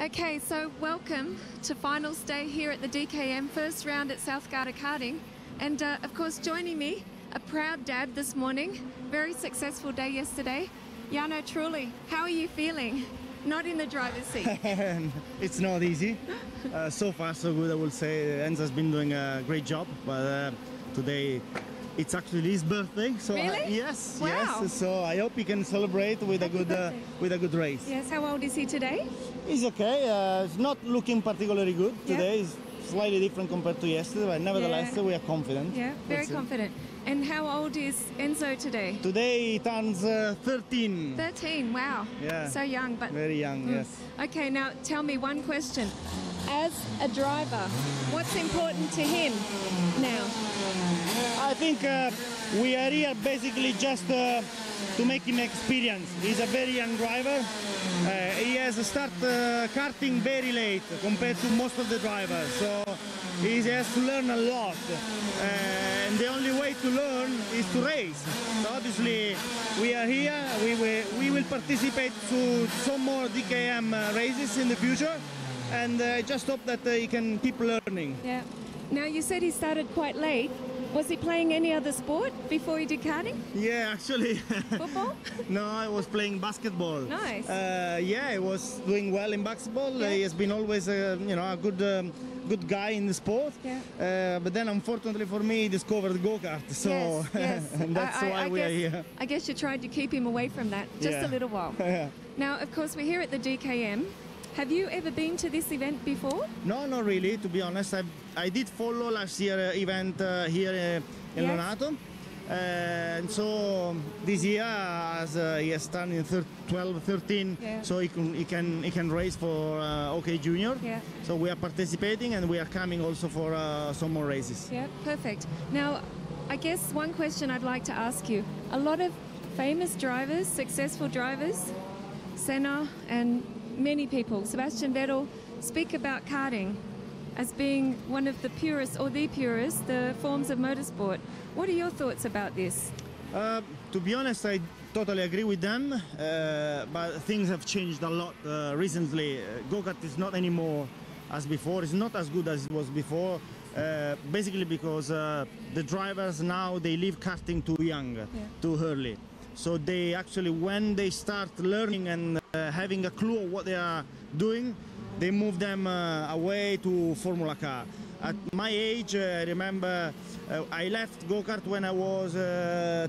Okay, so welcome to finals day here at the DKM, first round at South Garda Karting. And of course, joining me, a proud dad this morning, very successful day yesterday, Jarno Trulli. How are you feeling? Not in the driver's seat. It's not easy. So far, so good, I will say. Enzo's been doing a great job, but today it's actually his birthday. So really? Yes, wow. Yes. So I hope he can celebrate with a good race. Yes. How old is he today? He's okay. He's not looking particularly good today. He's slightly different compared to yesterday, but nevertheless we are confident. Yeah, very confident. And how old is Enzo today? Today he turns 13. 13, wow. Yeah. So young, but... Very young, yes. Okay, now tell me one question. As a driver, what's important to him now? I think we are here basically just to make him experience. He's a very young driver. He has started karting very late compared to most of the drivers. So he has to learn a lot. And the only way to learn is to race. So obviously we are here. We will participate to some more DKM races in the future. And I just hope that he can keep learning. Yeah. Now you said he started quite late. Was he playing any other sport before he did karting? Yeah, actually. Football? No, I was playing basketball. Nice. Yeah, I was doing well in basketball. Yeah. He has been always, a good guy in the sport. Yeah. But then, unfortunately for me, he discovered go-kart. So yes. and that's why we are here. I guess you tried to keep him away from that just a little while. Yeah. Now, of course, we're here at the DKM. Have you ever been to this event before? No, not really, to be honest. I did follow last year event here in Lonato. And so this year, as he has turned in 12, 13, so he can race for OK Junior. Yeah. So we are participating and we are coming also for some more races. Yeah, perfect. Now, I guess one question I'd like to ask you. A lot of famous drivers, successful drivers, Senna and many people, Sebastian Vettel, speak about karting as being one of the purest or the purest forms of motorsport. What are your thoughts about this? To be honest, I totally agree with them, but things have changed a lot recently. Go-kart is not anymore as before. It's not as good as it was before, basically because the drivers now, they leave karting too young, too early. So they actually, when they start learning and having a clue of what they are doing, they move them away to Formula Car. At my age, I remember I left go-kart when I was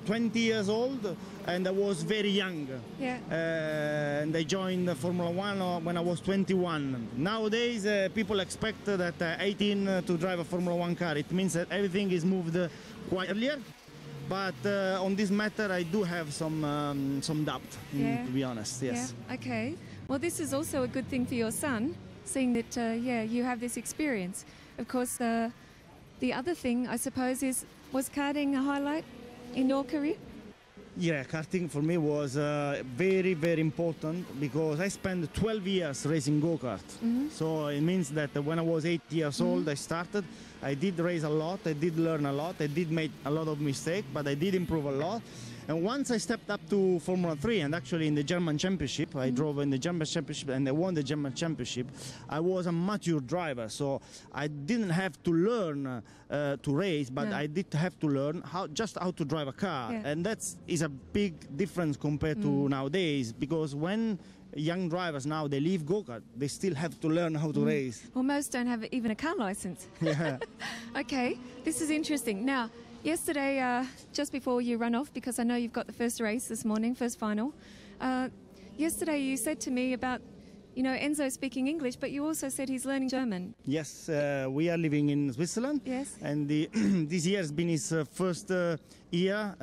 20 years old and I was very young. Yeah. And I joined Formula One when I was 21. Nowadays, people expect that 18 to drive a Formula One car. It means that everything is moved quite earlier. But on this matter, I do have some doubt, to be honest, yes. Yeah, okay. Well, this is also a good thing for your son, seeing that, you have this experience. Of course, the other thing, I suppose, was karting a highlight in your career? Yeah, karting for me was very, very important because I spent 12 years racing go-kart. So it means that when I was 8 years old, I started. I did race a lot, I did learn a lot, I did make a lot of mistakes, but I did improve a lot. And once I stepped up to Formula 3, and actually in the German Championship, I drove in the German Championship and I won the German Championship, I was a mature driver, so I didn't have to learn to race, but I did have to learn just how to drive a car. Yeah. And that is a big difference compared to nowadays, because when young drivers now, they leave go-kart, they still have to learn how to race. Well, most don't have even a car license. Yeah. Okay, this is interesting. Now, yesterday, just before you run off, because I know you've got the first race this morning, first final, yesterday you said to me about, Enzo speaking English, but you also said he's learning German. Yes, we are living in Switzerland. Yes. And this year has been his first year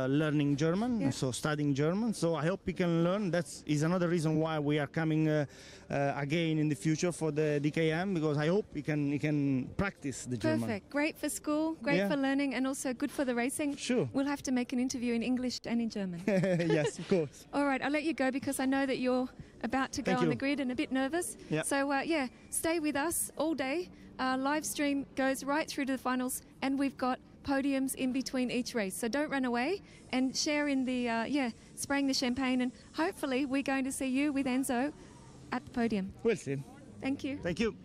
learning German, so studying German. So I hope he can learn. That is another reason why we are coming again in the future for the DKM, because I hope he can practice the German. Perfect. Great for school, great for learning, and also good for the racing. Sure. We'll have to make an interview in English and in German. Yes, of course. All right, I'll let you go because I know that you're about to go on the grid and a bit nervous. Yeah. So, stay with us all day. Live stream goes right through to the finals, and we've got podiums in between each race. So don't run away and share in the, spraying the champagne. And hopefully we're going to see you with Enzo at the podium. We'll see. Thank you. Thank you.